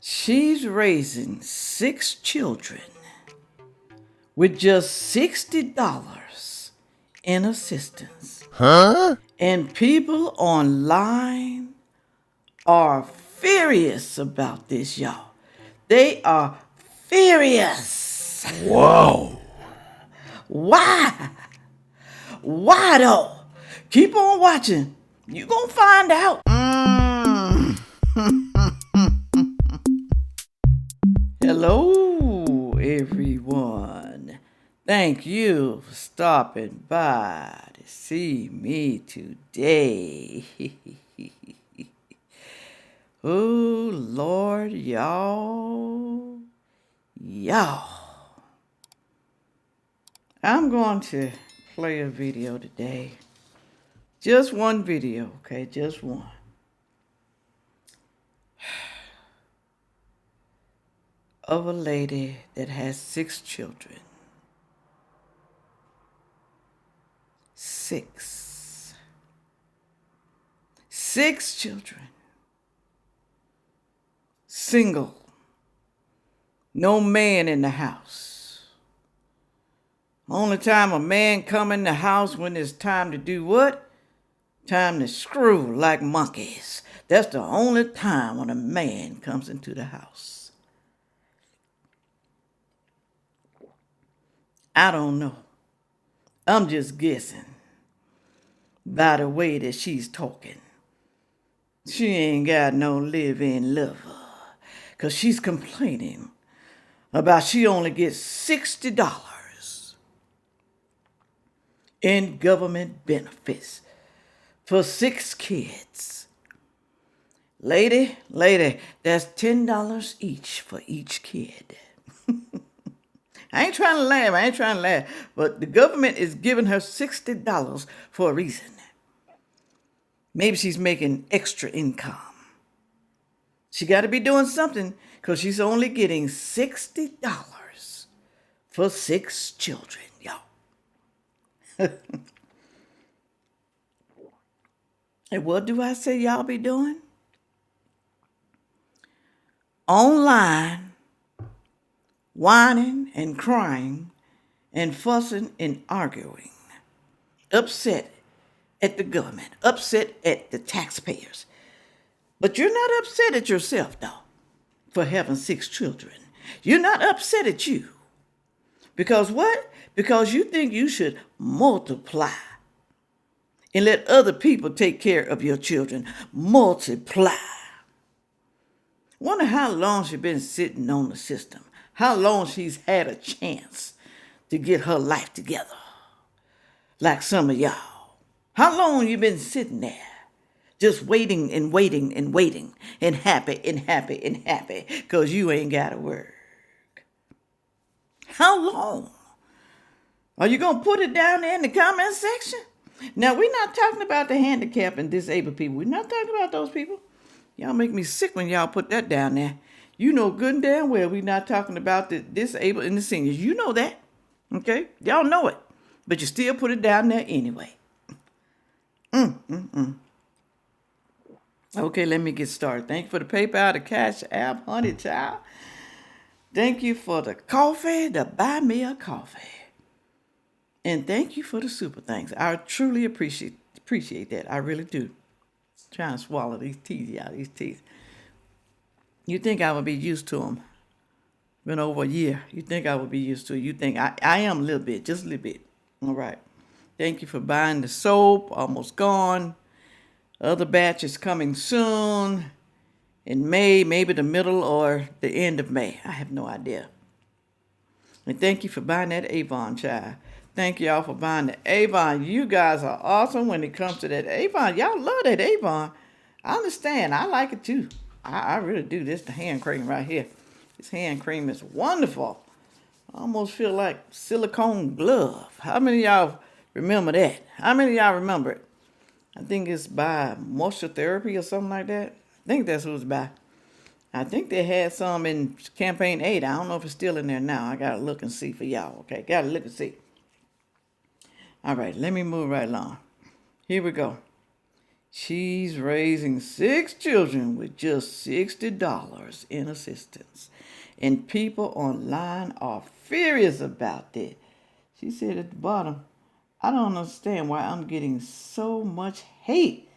She's raising 6 children with just $60 in assistance. Huh? And people online are furious about this, y'all. They are furious. Whoa. Why? Why though? Keep on watching. You gonna find out. Hello, everyone. Thank you for stopping by to see me today. Oh, Lord, y'all. I'm going to play a video today. Just one video, okay? Just one. Of a lady that has 6 children. 6. 6 children. Single. No man in the house. Only time a man come in the house when it's time to do what? Time to screw like monkeys. That's the only time when a man comes into the house. I don't know. I'm just guessing by the way that she's talking. She ain't got no live-in lover, 'cause she's complaining about she only gets $60 in government benefits for 6 kids. Lady, that's $10 each for each kid. I ain't trying to laugh, but the government is giving her $60 for a reason. Maybe she's making extra income. She got to be doing something, because she's only getting $60 for 6 children, y'all. And what do I say y'all be doing? Online, whining and crying and fussing and arguing. Upset at the government, upset at the taxpayers. But you're not upset at yourself, though, for having 6 children. You're not upset at you. Because what? Because you think you should multiply and let other people take care of your children. Multiply. Wonder how long she's been sitting on the system. How long she's had a chance to get her life together. Like some of y'all. How long you been sitting there? Just waiting and waiting and waiting. And happy and happy and happy. Because you ain't got to work. How long? Are you going to put it down there in the comment section? Now, we're not talking about the handicapped and disabled people. We're not talking about those people. Y'all make me sick when y'all put that down there. You know good and damn well we're not talking about the disabled and the seniors. You know that. Okay? Y'all know it. But you still put it down there anyway. Okay, let me get started. Thank you for the PayPal, the Cash App, honey child. Thank you for the coffee, the buy me a coffee. And thank you for the super thanks. I truly appreciate that. I really do. Trying to swallow these teeth. You think I would be used to them? Been over a year. You think I would be used to it? You think I am a little bit, just a little bit. All right. Thank you for buying the soap. Almost gone. Other batch is coming soon. In May, maybe the middle or the end of May. I have no idea. And thank you for buying that Avon, child. Thank y'all for buying the Avon. You guys are awesome when it comes to that Avon. Y'all love that Avon. I understand. I like it too. I really do. This is the hand cream right here. This hand cream is wonderful. I almost feel like silicone glove. How many of y'all remember that? How many of y'all remember it? I think it's by Moisture Therapy or something like that. I think that's who it's by. I think they had some in campaign 8. I don't know if it's still in there now. I got to look and see for y'all. Okay, got to look and see. All right, let me move right along. Here we go. She's raising 6 children with just $60 in assistance. And people online are furious about that. She said at the bottom, I don't understand why I'm getting so much hate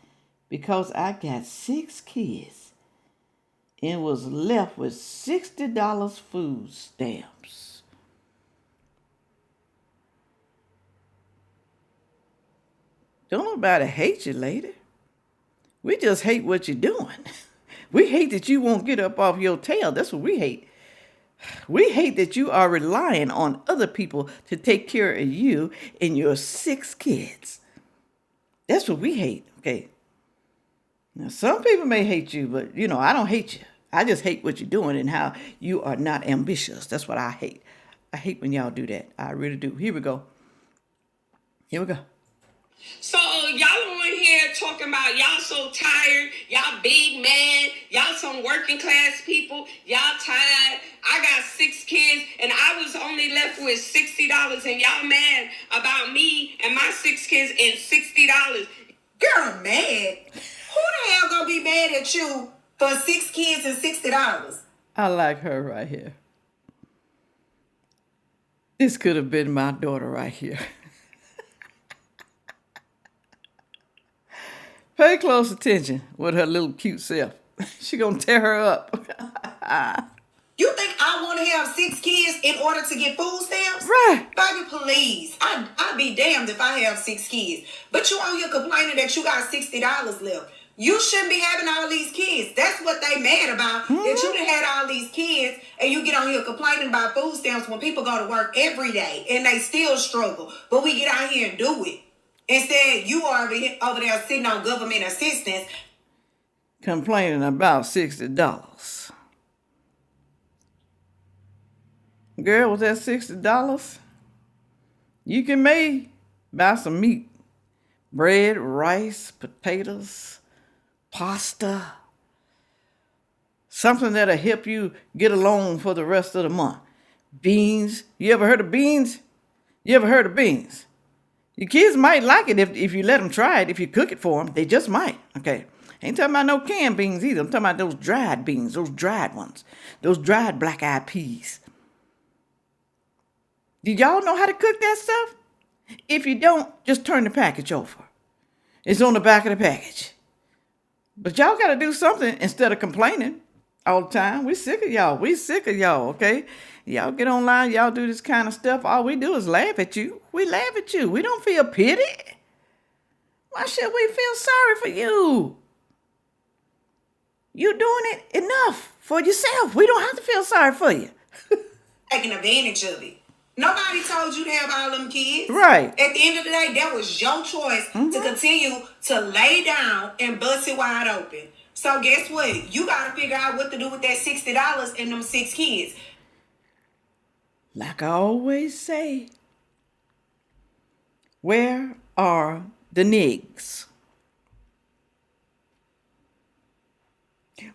because I got 6 kids and was left with $60 food stamps. Don't nobody hate you, lady. We just hate what you're doing. We hate that you won't get up off your tail. That's what we hate. We hate that you are relying on other people to take care of you and your 6 kids. That's what we hate, okay? Now, some people may hate you, but, I don't hate you. I just hate what you're doing and how you are not ambitious. That's what I hate. I hate when y'all do that. I really do. Here we go. So y'all on here talking about y'all so tired, y'all big man, y'all some working class people, y'all tired. I got 6 kids and I was only left with $60 and y'all mad about me and my 6 kids and $60. Girl, mad? Who the hell gonna be mad at you for 6 kids and $60? I like her right here. This could have been my daughter right here. Pay close attention with her little cute self. She gonna tear her up. You think I want to have 6 kids in order to get food stamps? Right. Baby, please. I'd be damned if I have 6 kids. But you out here complaining that you got $60 left. You shouldn't be having all these kids. That's what they mad about. That you done had all these kids and you get on here complaining about food stamps when people go to work every day and they still struggle. But we get out here and do it. Instead, you are over there sitting on government assistance. Complaining about $60. Girl, with that $60, you can buy some meat. Bread, rice, potatoes, pasta. Something that'll help you get along for the rest of the month. Beans. You ever heard of beans? Your kids might like it if you let them try it. If you cook it for them, they just might. Okay. Ain't talking about no canned beans either. I'm talking about those dried beans, those dried ones. Those dried black-eyed peas. Do y'all know how to cook that stuff? If you don't, just turn the package over. It's on the back of the package. But y'all got to do something instead of complaining all the time. We sick of y'all, okay? Y'all get online, y'all do this kind of stuff. All we do is laugh at you. We laugh at you. We don't feel pity. Why should we feel sorry for you? You're doing it enough for yourself. We don't have to feel sorry for you. Taking advantage of it. Nobody told you to have all them kids. Right. At the end of the day, that was your choice to continue to lay down and bust it wide open. So guess what? You got to figure out what to do with that $60 and them 6 kids. Like I always say, where are the niggas?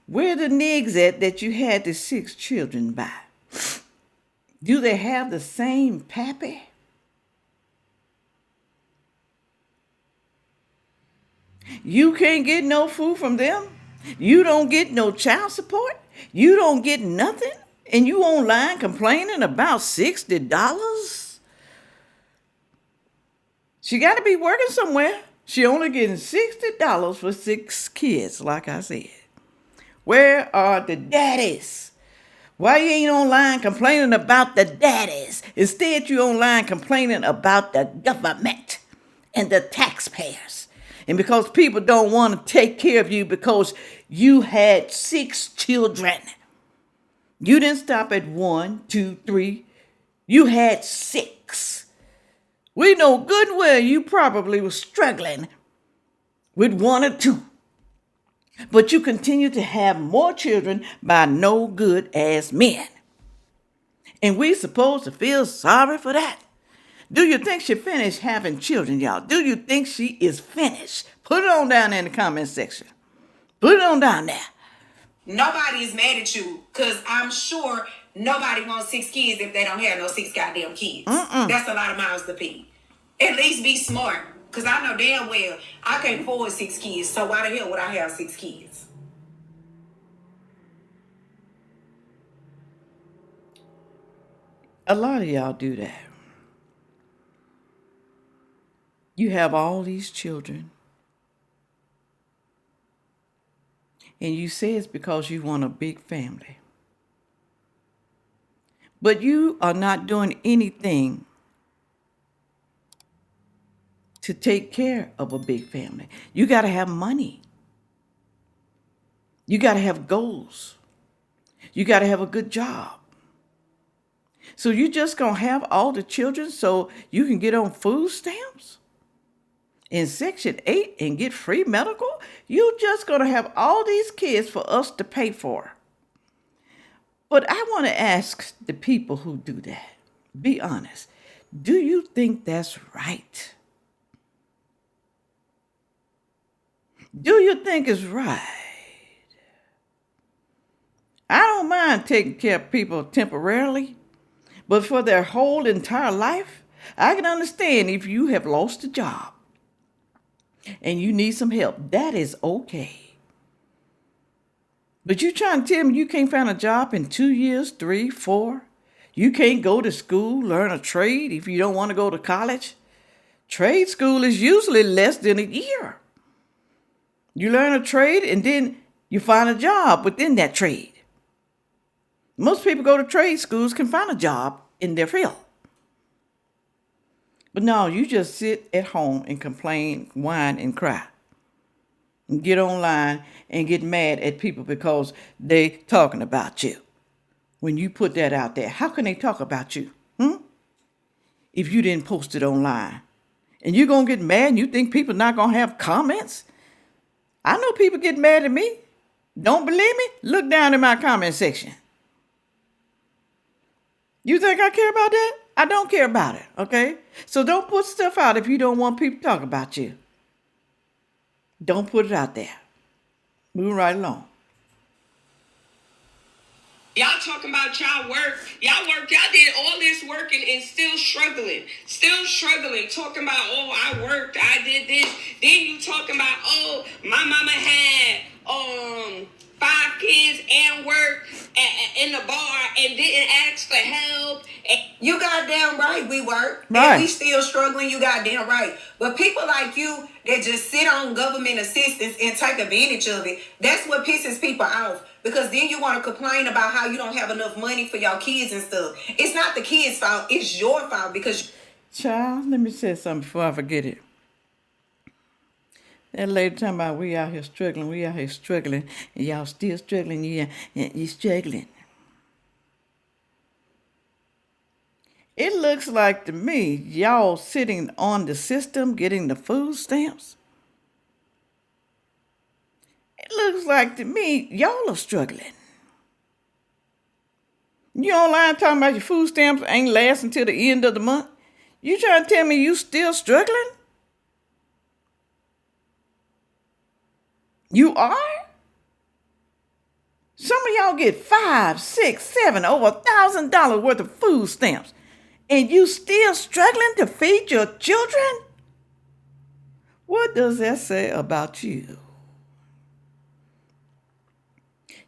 Where the niggas at that you had the 6 children by? Do they have the same pappy? You can't get no food from them. You don't get no child support. You don't get nothing. And you online complaining about $60? She got to be working somewhere. She only getting $60 for 6 kids, like I said. Where are the daddies? Why you ain't online complaining about the daddies? Instead, you online complaining about the government and the taxpayers. And because people don't want to take care of you because you had 6 children. You didn't stop at 1, 2, 3. You had 6. We know good and well you probably were struggling with 1 or 2. But you continue to have more children by no good ass men. And we supposed to feel sorry for that? Do you think she finished having children, y'all? Do you think she is finished? Put it on down there in the comment section. Put it on down there. Nobody is mad at you because I'm sure nobody wants 6 kids if they don't have no 6 goddamn kids. That's a lot of mouths to feed. At least be smart. Because I know damn well I can't afford 6 kids. So why the hell would I have 6 kids? A lot of y'all do that. You have all these children, and you say it's because you want a big family. But you are not doing anything to take care of a big family. You got to have money. You got to have goals. You got to have a good job. So you just going to have all the children so you can get on food stamps in Section 8 and get free medical? You just going to have all these kids for us to pay for. But I want to ask the people who do that, be honest, do you think that's right? Do you think it's right? I don't mind taking care of people temporarily, but for their whole entire life, I can understand if you have lost a job and you need some help. That is okay. But you trying to tell me you can't find a job in 2 years, 3, 4? You can't go to school, learn a trade if you don't want to go to college? Trade school is usually less than a year. You learn a trade and then you find a job within that trade. Most people go to trade schools can find a job in their field. But no, you just sit at home and complain, whine, and cry. And get online and get mad at people because they talking about you. When you put that out there, how can they talk about you? If you didn't post it online. And you're going to get mad and you think people not going to have comments? I know people get mad at me. Don't believe me? Look down in my comment section. You think I care about that? I don't care about it, okay? So don't put stuff out if you don't want people to talk about you. Don't put it out there. Move right along. Y'all talking about y'all work. Y'all did all this working and still struggling. Talking about, oh, I worked, I did this. Then you talking about, oh, my mama had 5 kids and worked in the bar and didn't ask for help. You goddamn right we work. Right. And we still struggling, you goddamn right. But people like you that just sit on government assistance and take advantage of it, that's what pisses people off. Because then you want to complain about how you don't have enough money for your kids and stuff. It's not the kids' fault. It's your fault because... Child, let me say something before I forget it. That lady talking about we out here struggling, and y'all still struggling, you struggling. It looks like to me, y'all sitting on the system, getting the food stamps. It looks like to me, y'all are struggling. You online talking about your food stamps ain't lasting until the end of the month? You trying to tell me you still struggling? You are? Some of y'all get $5, $6, $7, over $1,000 worth of food stamps. And you still struggling to feed your children? What does that say about you?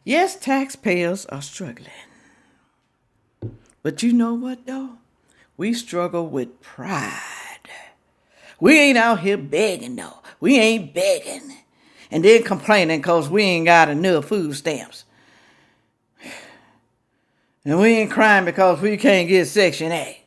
Yes, taxpayers are struggling. But you know what, though? We struggle with pride. We ain't out here begging, though. We ain't begging. And then complaining because we ain't got enough food stamps. And we ain't crying because we can't get Section 8.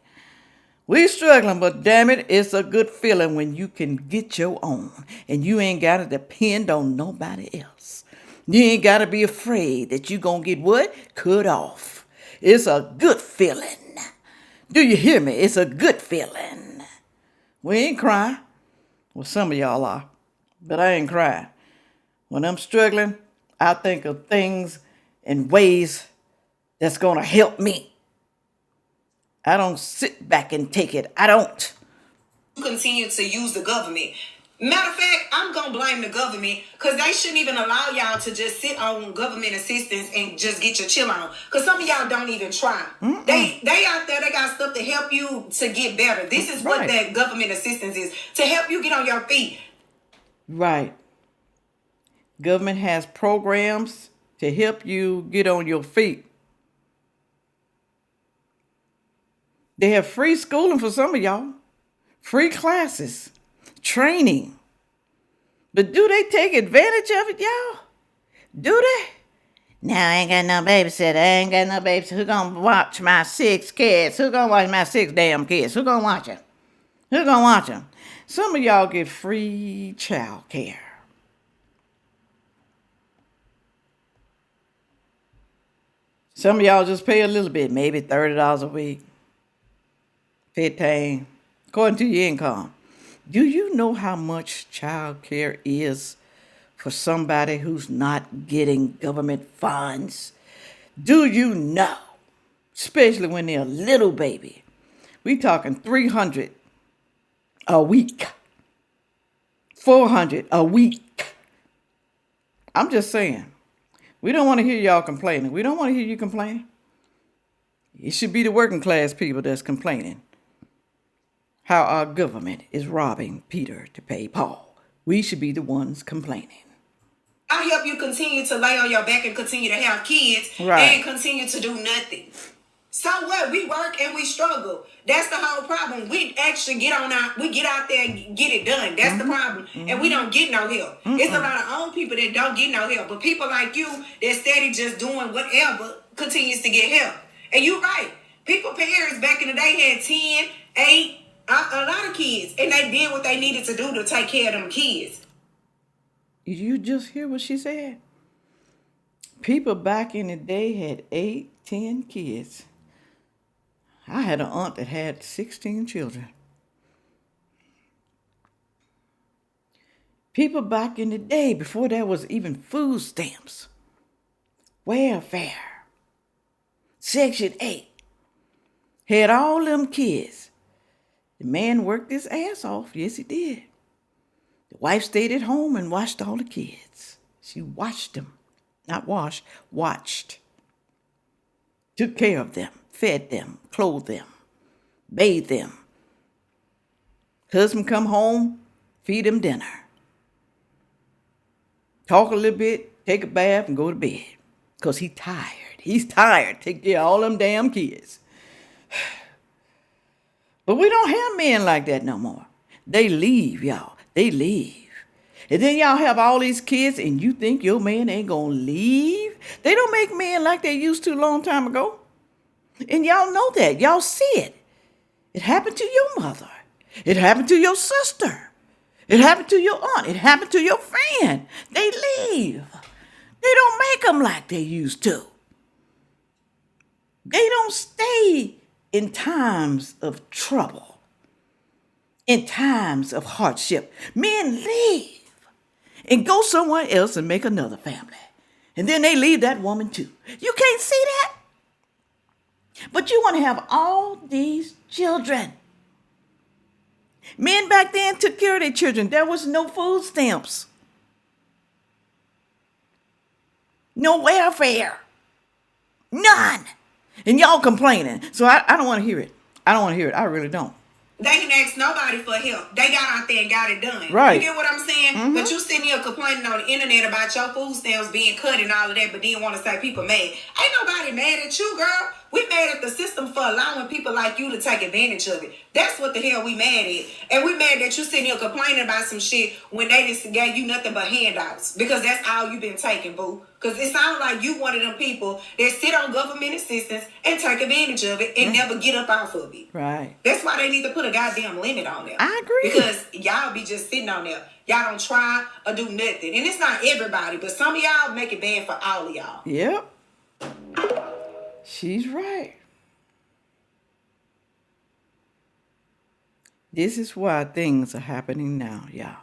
We struggling, but damn it, it's a good feeling when you can get your own. And you ain't got to depend on nobody else. You ain't got to be afraid that you going to get what? Cut off. It's a good feeling. Do you hear me? It's a good feeling. We ain't crying. Well, some of y'all are. But I ain't crying. When I'm struggling, I think of things and ways that's going to help me. I don't sit back and take it. I don't. Continue to use the government. Matter of fact, I'm gonna blame the government, because they shouldn't even allow y'all to just sit on government assistance and just get your chill on. Because some of y'all don't even try. They out there, they got stuff to help you to get better. This is what that government assistance is, to help you get on your feet. Right. Government has programs to help you get on your feet. They have free schooling for some of y'all, free classes, training. But do they take advantage of it, y'all? Do they? Now, I ain't got no babysitter. Who gonna watch my 6 kids? Who gonna watch my 6 damn kids? Who gonna watch them? Some of y'all get free child care. Some of y'all just pay a little bit, maybe $30 a week. 15, according to your income. Do you know how much child care is for somebody who's not getting government funds? Do you know? Especially when they're a little baby. We talking $300 a week. $400 a week. I'm just saying. We don't want to hear y'all complaining. We don't want to hear you complaining. It should be the working class people that's complaining how our government is robbing Peter to pay Paul. We should be the ones complaining. I'll help you continue to lay on your back and continue to have kids and continue to do nothing. So what? We work and we struggle. That's the whole problem. We actually get out there and get it done. That's the problem. And we don't get no help. It's a lot of old people that don't get no help. But people like you that steady just doing whatever continues to get help. And you're right. Parents back in the day had 10, 8, a lot of kids. And they did what they needed to do to take care of them kids. Did you just hear what she said? People back in the day had 8, 10 kids. I had an aunt that had 16 children. People back in the day, before there was even food stamps, welfare, Section 8, had all them kids. The man worked his ass off. Yes, he did. The wife stayed at home and watched all the kids. She watched them. Not washed, watched. Took care of them, fed them, clothed them, bathed them. Husband come home, feed him dinner. Talk a little bit, take a bath, and go to bed. Because he's tired. He's tired. Take care of all them damn kids. But we don't have men like that no more. They leave, y'all. They leave. And then y'all have all these kids and you think your man ain't gonna leave? They don't make men like they used to a long time ago. And y'all know that. Y'all see it. It happened to your mother. It happened to your sister. It happened to your aunt. It happened to your friend. They leave. They don't make them like they used to. They don't stay in times of trouble, in times of hardship. Men leave and go somewhere else and make another family. And then they leave that woman too. You can't see that? But you want to have all these children. Men back then took care of their children. There was no food stamps. No welfare. None. And y'all complaining. So I don't want to hear it. I don't want to hear it. I really don't. They didn't ask nobody for help. They got out there and got it done. Right. You get what I'm saying? But you sitting here complaining on the internet about your food stamps being cut and all of that, but didn't want to say people mad. Ain't nobody mad at you, girl. We mad at the system for allowing people like you to take advantage of it. That's what the hell we mad at. And we mad that you sitting here complaining about some shit when they just gave you nothing but handouts. Because that's all you been taking, boo. Because it sounds like you one of them people that sit on government assistance and take advantage of it and never get up off of it. Right. That's why they need to put a goddamn limit on there. I agree. Because y'all be just sitting on there. Y'all don't try or do nothing. And it's not everybody, but some of y'all make it bad for all of y'all. Yep. She's right. This is why things are happening now, y'all.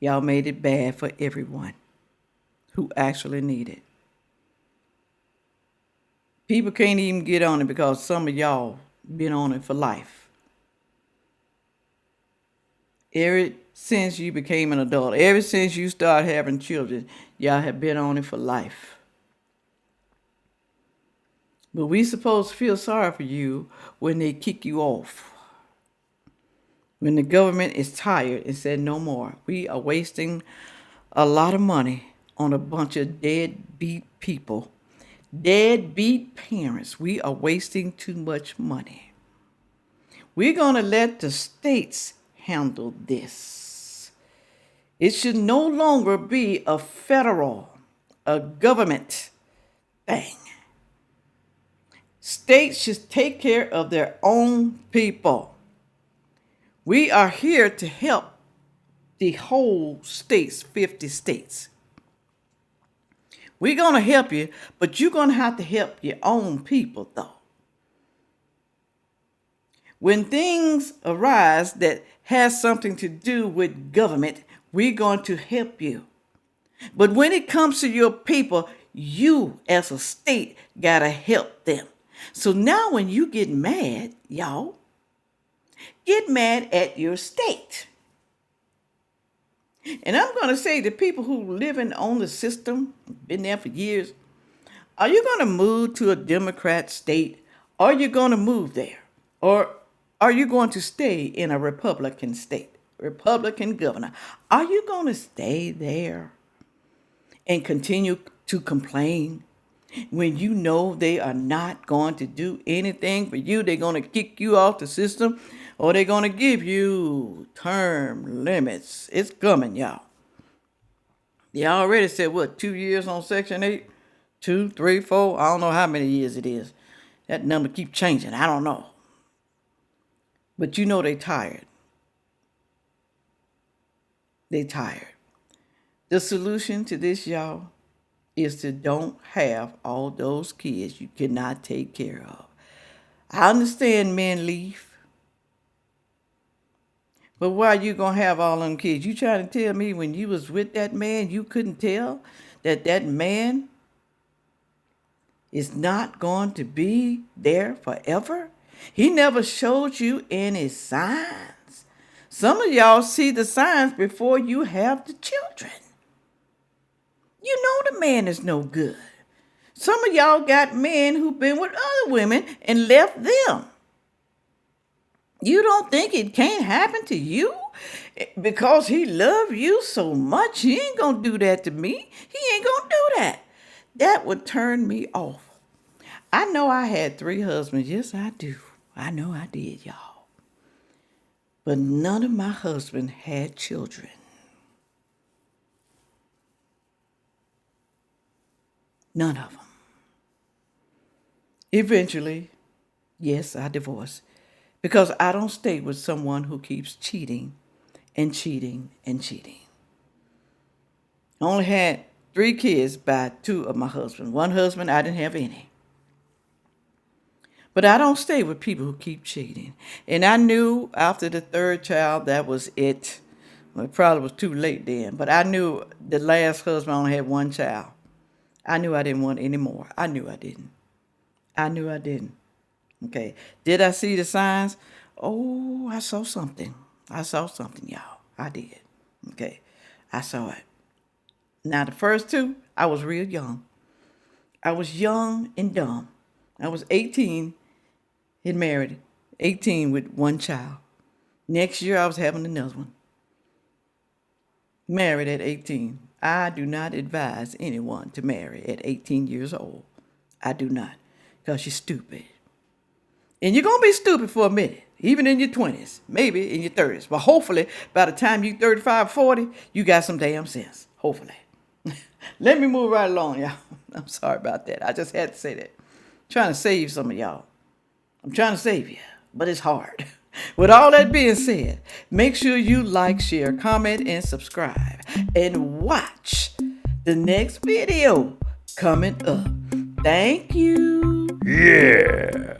Y'all made it bad for everyone who actually need it. People can't even get on it because some of y'all been on it for life. Ever since you became an adult, ever since you started having children, y'all have been on it for life. But we supposed to feel sorry for you when they kick you off. When the government is tired and said no more. We are wasting a lot of money on a bunch of deadbeat people. Deadbeat parents. We are wasting too much money. We're going to let the states handle this. It should no longer be a government thing. States should take care of their own people. We are here to help the whole states, 50 states. We're going to help you, but you're going to have to help your own people, though. When things arise that has something to do with government, we're going to help you. But when it comes to your people, you as a state got to help them. So now when you get mad, y'all, get mad at your state. And I'm going to say to people who living on the system, been there for years, are you going to move to a Democrat state? Or are you going to move there? Or are you going to stay in a Republican state, Republican governor? Are you going to stay there and continue to complain when you know they are not going to do anything for you? They're going to kick you off the system, or they're going to give you term limits. It's coming, y'all. They already said, 2 years on Section 8? 2, 3, 4? I don't know how many years it is. That number keep changing. I don't know. But you know they tired. They tired. The solution to this, y'all, is to don't have all those kids you cannot take care of. I understand men leave. But why you going to have all them kids? You trying to tell me when you was with that man, you couldn't tell that that man is not going to be there forever? He never showed you any signs. Some of y'all see the signs before you have the children. You know the man is no good. Some of y'all got men who've been with other women and left them. You don't think it can't happen to you? Because he loved you so much, he ain't gonna do that to me. He ain't gonna do that. That would turn me off. I know I had 3 husbands. Yes, I do. I know I did, y'all. But none of my husbands had children. None of them. Eventually, yes, I divorced. Because I don't stay with someone who keeps cheating and cheating and cheating. I only had 3 kids by 2 of my husbands. One husband, I didn't have any. But I don't stay with people who keep cheating. And I knew after the 3rd child, that was it. Well, it probably was too late then. But I knew the last husband only had 1 child. I knew I didn't want any more. I knew I didn't. Okay. Did I see the signs? Oh, I saw something. Y'all. I did. Okay. I saw it. Now, the first 2, I was real young. I was young and dumb. I was 18 and married. 18 with 1 child. Next year, I was having another one. Married at 18. I do not advise anyone to marry at 18 years old. I do not. Because you're stupid. And you're going to be stupid for a minute. Even in your 20s. Maybe in your 30s. But hopefully, by the time you're 35, 40, you got some damn sense. Hopefully. Let me move right along, y'all. I'm sorry about that. I just had to say that. I'm trying to save some of y'all. I'm trying to save you. But it's hard. With all that being said, make sure you like, share, comment, and subscribe. And watch the next video coming up. Thank you. Yeah.